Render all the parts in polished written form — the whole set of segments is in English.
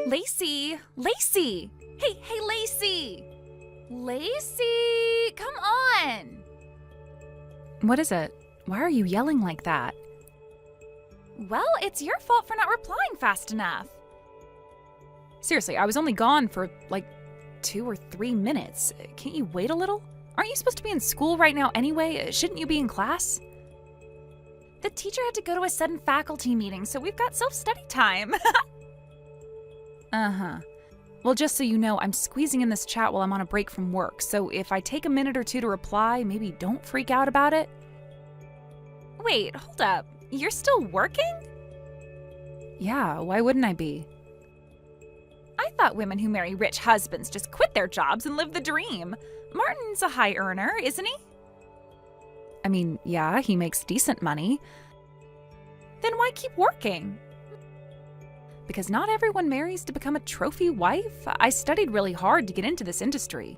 Lacey! Lacey! Hey, Lacey! Lacey! Come on! What is it? Why are you yelling like that? Well, it's your fault for not replying fast enough. Seriously, I was only gone for like 2 or 3 minutes. Can't you wait a little? Aren't you supposed to be in school right now anyway? Shouldn't you be in class? The teacher had to go to a sudden faculty meeting, so we've got self-study time. Uh-huh. Well, just so you know, I'm squeezing in this chat while I'm on a break from work, so if I take a minute or two to reply, maybe don't freak out about it. Wait, hold up. You're still working? Yeah, why wouldn't I be? I thought women who marry rich husbands just quit their jobs and live the dream. Martin's a high earner, isn't he? I mean, yeah, he makes decent money. Then why keep working? Because not everyone marries to become a trophy wife. I studied really hard to get into this industry.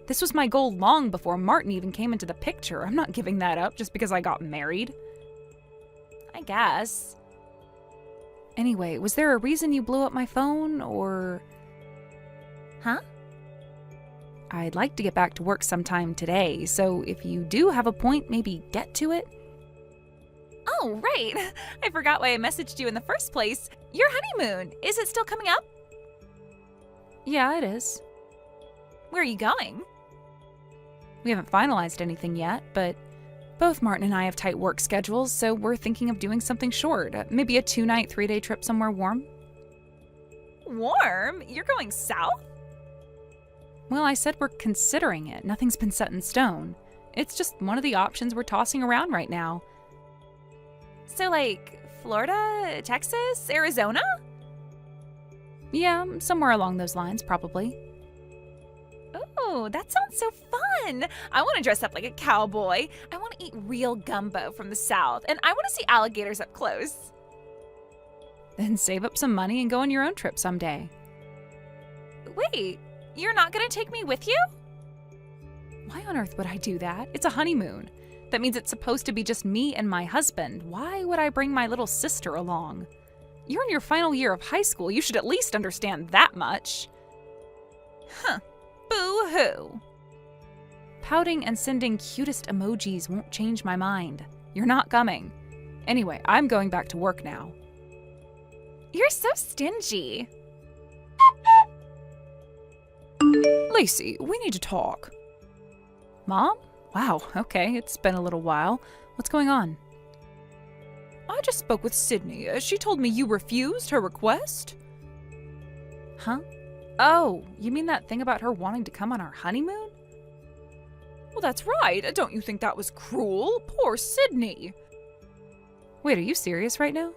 This was my goal long before Martin even came into the picture. I'm not giving that up just because I got married. I guess. Anyway, was there a reason you blew up my phone, or... Huh? I'd like to get back to work sometime today, so if you do have a point, maybe get to it. Oh, right. I forgot why I messaged you in the first place. Your honeymoon, is it still coming up? Yeah, it is. Where are you going? We haven't finalized anything yet, but both Martin and I have tight work schedules, so we're thinking of doing something short. Maybe a 2-night, 3-day trip somewhere warm. Warm? You're going south? Well, I said we're considering it. Nothing's been set in stone. It's just one of the options we're tossing around right now. So, like, Florida, Texas, Arizona? Yeah, somewhere along those lines, probably. Oh, that sounds so fun. I want to dress up like a cowboy. I want to eat real gumbo from the South, and I want to see alligators up close. Then save up some money and go on your own trip someday. Wait, you're not going to take me with you? Why on earth would I do that? It's a honeymoon. That means it's supposed to be just me and my husband. Why would I bring my little sister along? You're in your final year of high school. You should at least understand that much. Huh. Boo-hoo. Pouting and sending cutest emojis won't change my mind. You're not coming. Anyway, I'm going back to work now. You're so stingy. Lacey, we need to talk. Mom? Wow, okay, it's been a little while. What's going on? I just spoke with Sydney. She told me you refused her request. Huh? Oh, you mean that thing about her wanting to come on our honeymoon? Well, that's right. Don't you think that was cruel? Poor Sydney. Wait, are you serious right now?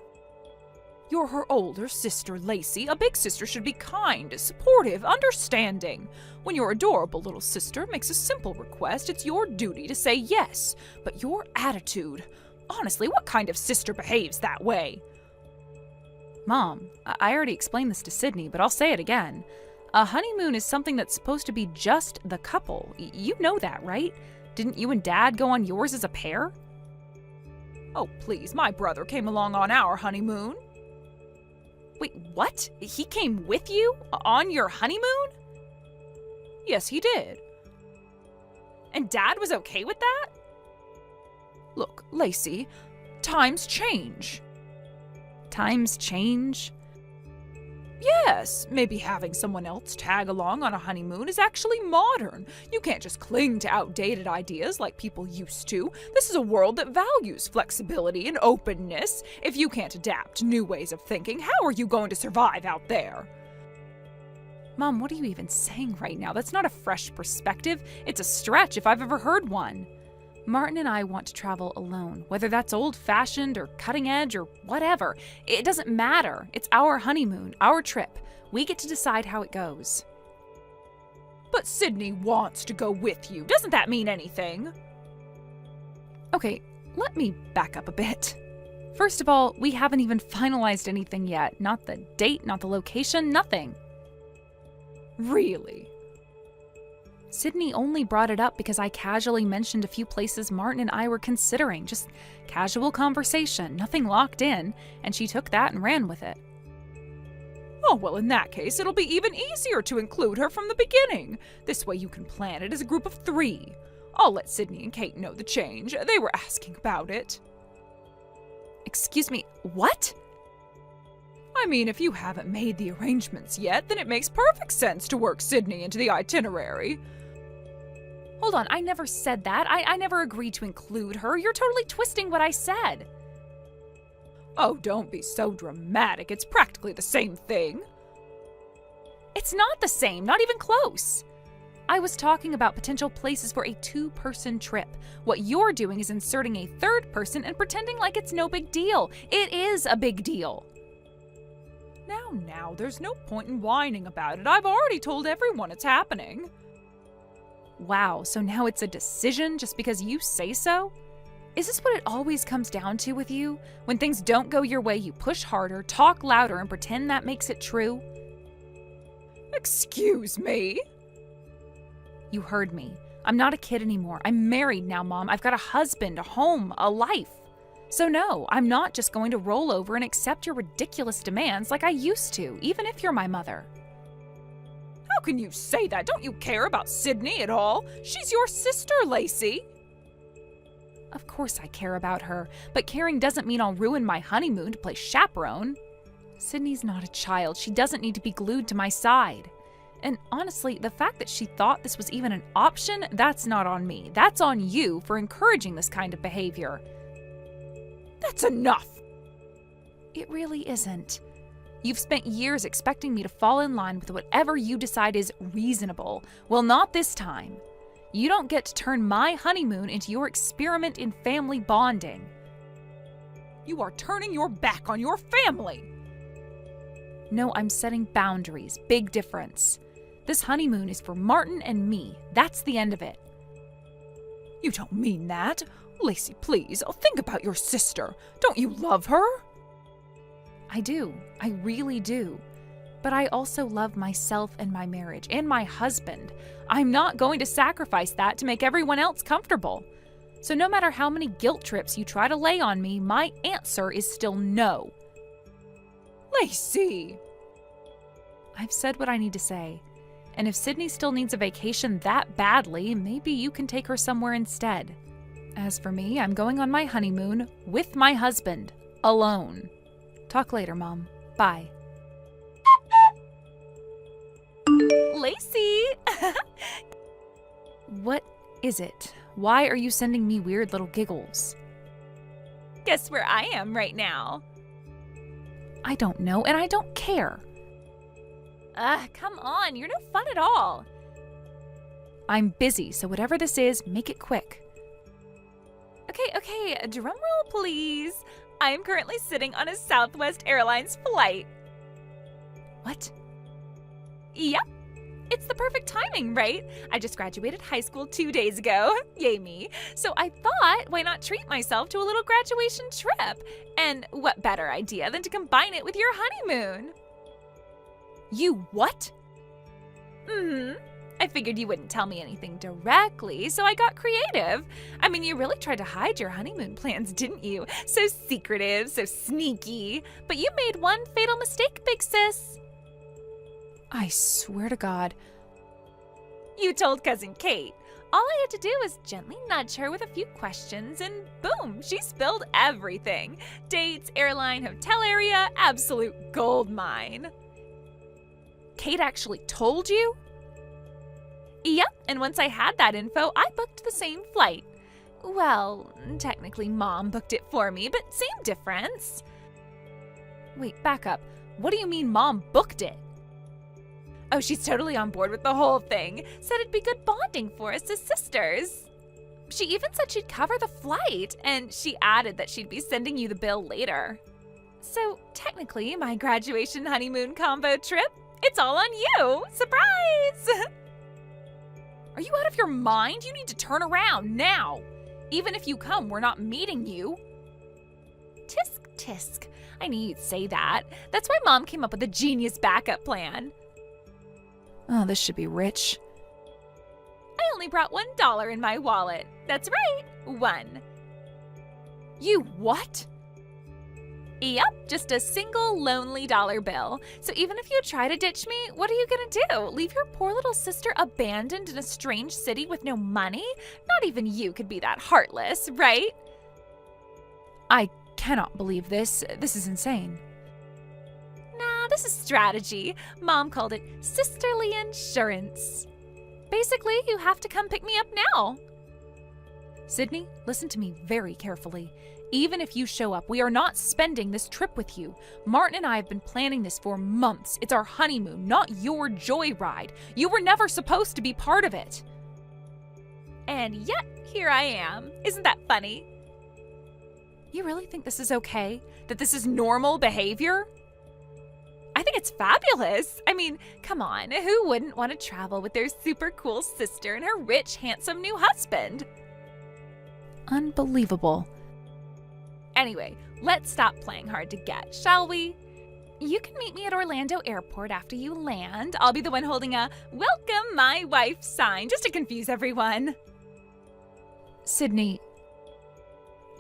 You're her older sister, Lacey. A big sister should be kind, supportive, understanding. When your adorable little sister makes a simple request, it's your duty to say yes. But your attitude... Honestly, what kind of sister behaves that way? Mom, I already explained this to Sydney, but I'll say it again. A honeymoon is something that's supposed to be just the couple. You know that, right? Didn't you and Dad go on yours as a pair? Oh, please, my brother came along on our honeymoon. Wait, what? He came with you? On your honeymoon? Yes, he did. And Dad was okay with that? Look, Lacey, times change. Times change? Yes, maybe having someone else tag along on a honeymoon is actually modern. You can't just cling to outdated ideas like people used to. This is a world that values flexibility and openness. If you can't adapt to new ways of thinking, how are you going to survive out there? Mom, what are you even saying right now? That's not a fresh perspective. It's a stretch if I've ever heard one. Martin and I want to travel alone, whether that's old-fashioned or cutting-edge or whatever. It doesn't matter. It's our honeymoon, our trip. We get to decide how it goes. But Sydney wants to go with you. Doesn't that mean anything? Okay, let me back up a bit. First of all, we haven't even finalized anything yet. Not the date, not the location, nothing. Really? Sydney only brought it up because I casually mentioned a few places Martin and I were considering. Just casual conversation, nothing locked in, and she took that and ran with it. Oh, well, in that case, it'll be even easier to include her from the beginning. This way you can plan it as a group of 3. I'll let Sydney and Kate know the change. They were asking about it. Excuse me, what? I mean, if you haven't made the arrangements yet, then it makes perfect sense to work Sydney into the itinerary. Hold on, I never said that. I never agreed to include her. You're totally twisting what I said. Oh, don't be so dramatic. It's practically the same thing. It's not the same, not even close. I was talking about potential places for a 2-person trip. What you're doing is inserting a 3rd person and pretending like it's no big deal. It is a big deal. Now, there's no point in whining about it. I've already told everyone it's happening. Wow, so now it's a decision just because you say so? Is this what it always comes down to with you? When things don't go your way, you push harder, talk louder, and pretend that makes it true? Excuse me? You heard me. I'm not a kid anymore. I'm married now, Mom. I've got a husband, a home, a life. So no, I'm not just going to roll over and accept your ridiculous demands like I used to, even if you're my mother. How can you say that? Don't you care about Sydney at all? She's your sister, Lacey. Of course I care about her, but caring doesn't mean I'll ruin my honeymoon to play chaperone. Sydney's not a child. She doesn't need to be glued to my side. And honestly, the fact that she thought this was even an option, that's not on me. That's on you for encouraging this kind of behavior. That's enough. It really isn't. You've spent years expecting me to fall in line with whatever you decide is reasonable. Well, not this time. You don't get to turn my honeymoon into your experiment in family bonding. You are turning your back on your family. No, I'm setting boundaries. Big difference. This honeymoon is for Martin and me. That's the end of it. You don't mean that. Lacey, please, think about your sister. Don't you love her? I do. I really do. But I also love myself and my marriage and my husband. I'm not going to sacrifice that to make everyone else comfortable. So no matter how many guilt trips you try to lay on me, my answer is still no. Lacey! I've said what I need to say. And if Sydney still needs a vacation that badly, maybe you can take her somewhere instead. As for me, I'm going on my honeymoon with my husband, alone. Talk later, Mom. Bye. Lacey! What is it? Why are you sending me weird little giggles? Guess where I am right now? I don't know, and I don't care. Come on, you're no fun at all. I'm busy, so whatever this is, make it quick. Okay, drum roll please. I am currently sitting on a Southwest Airlines flight. What? Yep. It's the perfect timing, right? I just graduated high school 2 days ago. Yay me. So I thought, why not treat myself to a little graduation trip? And what better idea than to combine it with your honeymoon? You what? I figured you wouldn't tell me anything directly, so I got creative. I mean, you really tried to hide your honeymoon plans, didn't you? So secretive, so sneaky. But you made one fatal mistake, big sis. I swear to God. You told Cousin Kate. All I had to do was gently nudge her with a few questions, and boom, she spilled everything. Dates, airline, hotel area, absolute gold mine. Kate actually told you? Yep, and once I had that info, I booked the same flight. Well, technically Mom booked it for me, but same difference. Wait, back up. What do you mean Mom booked it? Oh, she's totally on board with the whole thing. Said it'd be good bonding for us as sisters. She even said she'd cover the flight, and she added that she'd be sending you the bill later. So technically, my graduation honeymoon combo trip, it's all on you. Surprise! Are you out of your mind? You need to turn around now. Even if you come, we're not meeting you. Tisk, tisk. I knew you'd say that. That's why Mom came up with a genius backup plan. Oh, this should be rich. I only brought $1 in my wallet. That's right, 1. You what? Yep, just a single lonely dollar bill. So even if you try to ditch me, what are you gonna do? Leave your poor little sister abandoned in a strange city with no money? Not even you could be that heartless, right? I cannot believe this. This is insane. Nah, this is strategy. Mom called it sisterly insurance. Basically, you have to come pick me up now. Sydney, listen to me very carefully. Even if you show up, we are not spending this trip with you. Martin and I have been planning this for months. It's our honeymoon, not your joyride. You were never supposed to be part of it. And yet, here I am. Isn't that funny? You really think this is okay? That this is normal behavior? I think it's fabulous. I mean, come on, who wouldn't want to travel with their super cool sister and her rich, handsome new husband? Unbelievable. Anyway, let's stop playing hard to get, shall we? You can meet me at Orlando Airport after you land. I'll be the one holding a "Welcome, my wife" sign, just to confuse everyone. Sydney.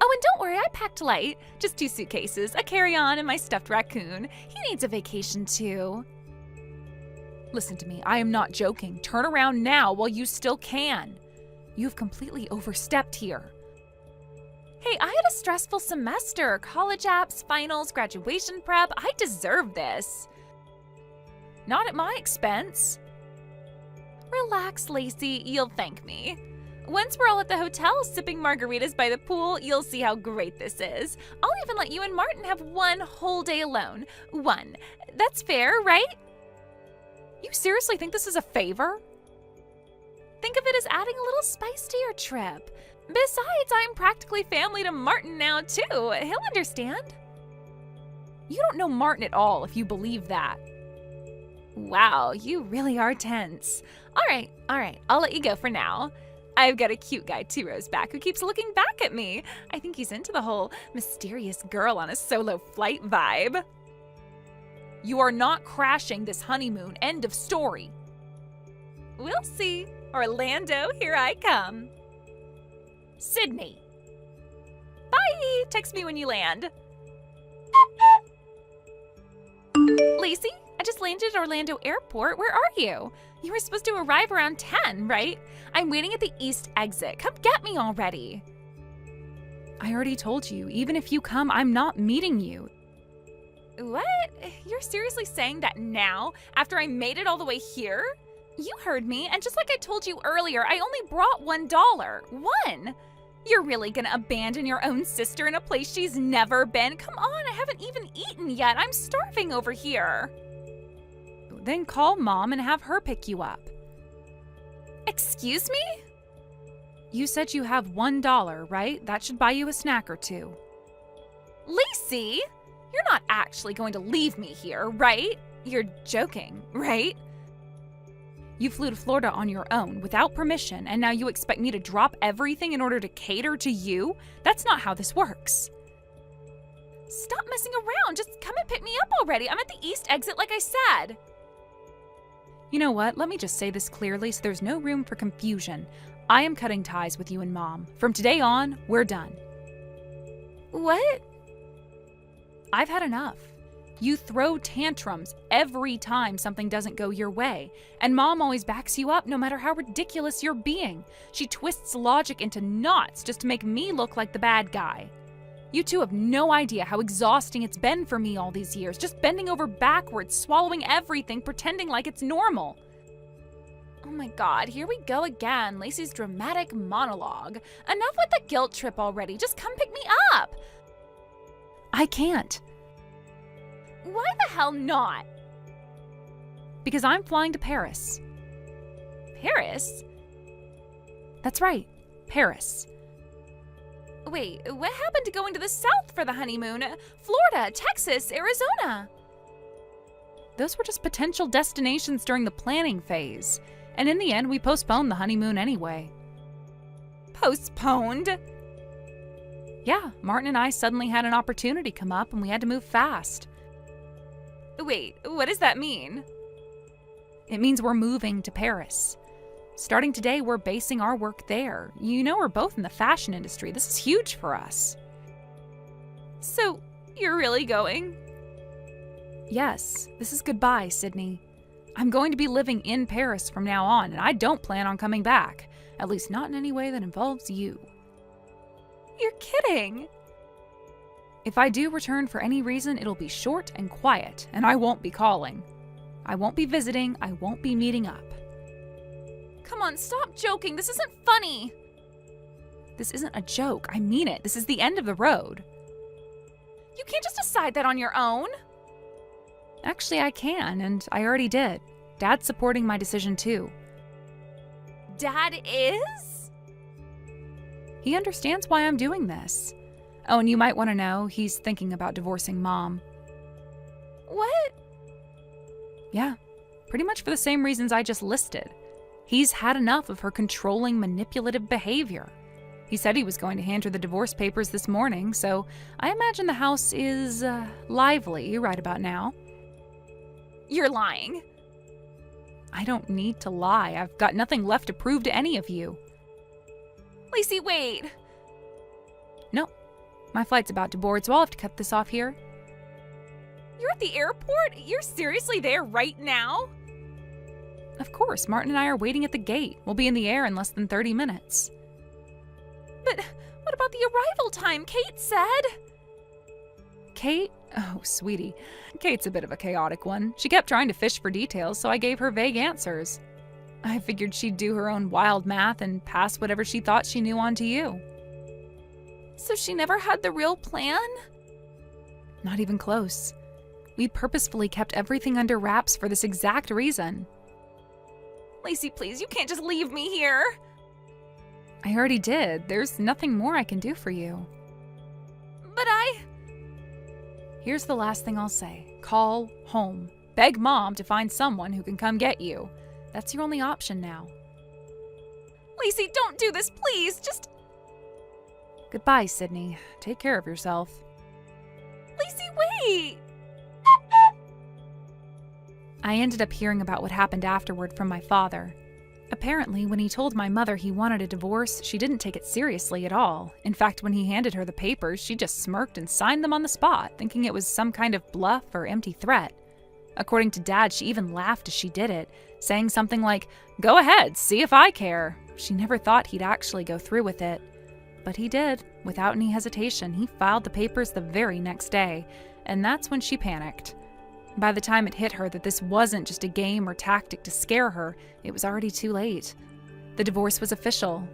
Oh, and don't worry, I packed light. Just 2 suitcases, a carry-on, and my stuffed raccoon. He needs a vacation too. Listen to me, I am not joking. Turn around now while you still can. You've completely overstepped here. Hey, I had a stressful semester. College apps, finals, graduation prep. I deserve this. Not at my expense. Relax, Lacey. You'll thank me. Once we're all at the hotel sipping margaritas by the pool, you'll see how great this is. I'll even let you and Martin have 1 whole day alone. 1. That's fair, right? You seriously think this is a favor? Think of it as adding a little spice to your trip. Besides, I'm practically family to Martin now, too. He'll understand. You don't know Martin at all if you believe that. Wow, you really are tense. All right, I'll let you go for now. I've got a cute guy 2 rows back who keeps looking back at me. I think he's into the whole mysterious girl on a solo flight vibe. You are not crashing this honeymoon. End of story. We'll see. Orlando, here I come. Sydney. Bye! Text me when you land. Lacey, I just landed at Orlando Airport. Where are you? You were supposed to arrive around 10, right? I'm waiting at the east exit. Come get me already. I already told you, even if you come, I'm not meeting you. What? You're seriously saying that now, after I made it all the way here? You heard me, and just like I told you earlier, I only brought $1. 1! You're really gonna abandon your own sister in a place she's never been? Come on, I haven't even eaten yet. I'm starving over here. Then call Mom and have her pick you up. Excuse me? You said you have $1, right? That should buy you a snack or 2. Lacey, you're not actually going to leave me here, right? You're joking, right? You flew to Florida on your own without permission, and now you expect me to drop everything in order to cater to you? That's not how this works. Stop messing around. Just come and pick me up already. I'm at the east exit like I said. You know what? Let me just say this clearly so there's no room for confusion. I am cutting ties with you and Mom. From today on, we're done. What? I've had enough. You throw tantrums every time something doesn't go your way, and Mom always backs you up no matter how ridiculous you're being. She twists logic into knots just to make me look like the bad guy. You two have no idea how exhausting it's been for me all these years, just bending over backwards, swallowing everything, pretending like it's normal. Oh my God, here we go again, Lacey's dramatic monologue. Enough with the guilt trip already, just come pick me up. I can't. Why the hell not? Because I'm flying to Paris. Paris? That's right, Paris. Wait, what happened to going to the south for the honeymoon? Florida, Texas, Arizona? Those were just potential destinations during the planning phase. And in the end, we postponed the honeymoon anyway. Postponed? Yeah, Martin and I suddenly had an opportunity come up and we had to move fast. Wait, what does that mean? It means we're moving to Paris. Starting today, we're basing our work there. You know, we're both in the fashion industry. This is huge for us. So, You're really going? Yes, this is goodbye, Sydney. I'm going to be living in Paris from now on, and I don't plan on coming back. At least not in any way that involves you. You're kidding. If I do return for any reason, it'll be short and quiet, and I won't be calling. I won't be visiting, I won't be meeting up. Come on, stop joking. This isn't funny. This isn't a joke. I mean it. This is the end of the road. You can't just decide that on your own. Actually, I can, and I already did. Dad's supporting my decision too. Dad is? He understands why I'm doing this. Oh, and you might want to know, he's thinking about divorcing Mom. What? Yeah, pretty much for the same reasons I just listed. He's had enough of her controlling, manipulative behavior. He said he was going to hand her the divorce papers this morning, so I imagine the house is lively right about now. You're lying. I don't need to lie. I've got nothing left to prove to any of you. Lacey, wait. No, my flight's about to board, so I'll have to cut this off here. You're at the airport? You're seriously there right now? Of course, Martin and I are waiting at the gate. We'll be in the air in less than 30 minutes. But what about the arrival time? Kate said. Kate? Oh, sweetie. Kate's a bit of a chaotic one. She kept trying to fish for details, so I gave her vague answers. I figured she'd do her own wild math and pass whatever she thought she knew on to you. So she never had the real plan? Not even close. We purposefully kept everything under wraps for this exact reason. Lacey, please, you can't just leave me here. I already did. There's nothing more I can do for you. But Here's the last thing I'll say. Call home. Beg Mom to find someone who can come get you. That's your only option now. Lacey, don't do this, please. Just... Goodbye, Sydney. Take care of yourself. Lacey, wait! I ended up hearing about what happened afterward from my father. Apparently, when he told my mother he wanted a divorce, she didn't take it seriously at all. In fact, when he handed her the papers, she just smirked and signed them on the spot, thinking it was some kind of bluff or empty threat. According to Dad, she even laughed as she did it, saying something like, "Go ahead, see if I care." She never thought he'd actually go through with it. But he did. Without any hesitation, he filed the papers the very next day, and that's when she panicked. By the time it hit her that this wasn't just a game or tactic to scare her, it was already too late. The divorce was official,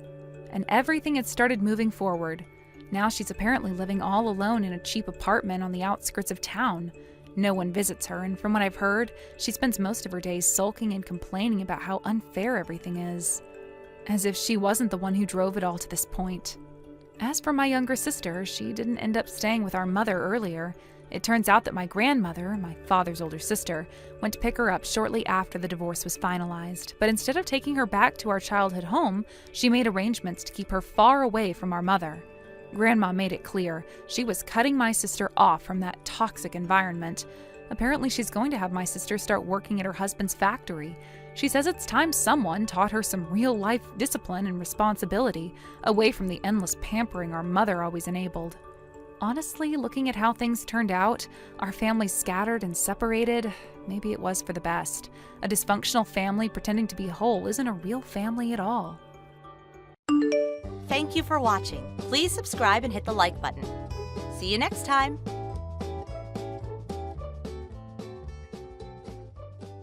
and everything had started moving forward. Now she's apparently living all alone in a cheap apartment on the outskirts of town. No one visits her, and from what I've heard, she spends most of her days sulking and complaining about how unfair everything is. As if she wasn't the one who drove it all to this point. As for my younger sister, she didn't end up staying with our mother earlier. It turns out that my grandmother, my father's older sister, went to pick her up shortly after the divorce was finalized. But instead of taking her back to our childhood home, she made arrangements to keep her far away from our mother. Grandma made it clear she was cutting my sister off from that toxic environment. Apparently, she's going to have my sister start working at her husband's factory. She says it's time someone taught her some real-life discipline and responsibility, away from the endless pampering our mother always enabled. Honestly, looking at how things turned out, our families scattered and separated, maybe it was for the best. A dysfunctional family pretending to be whole isn't a real family at all. Thank you for watching. Please subscribe and hit the like button. See you next time.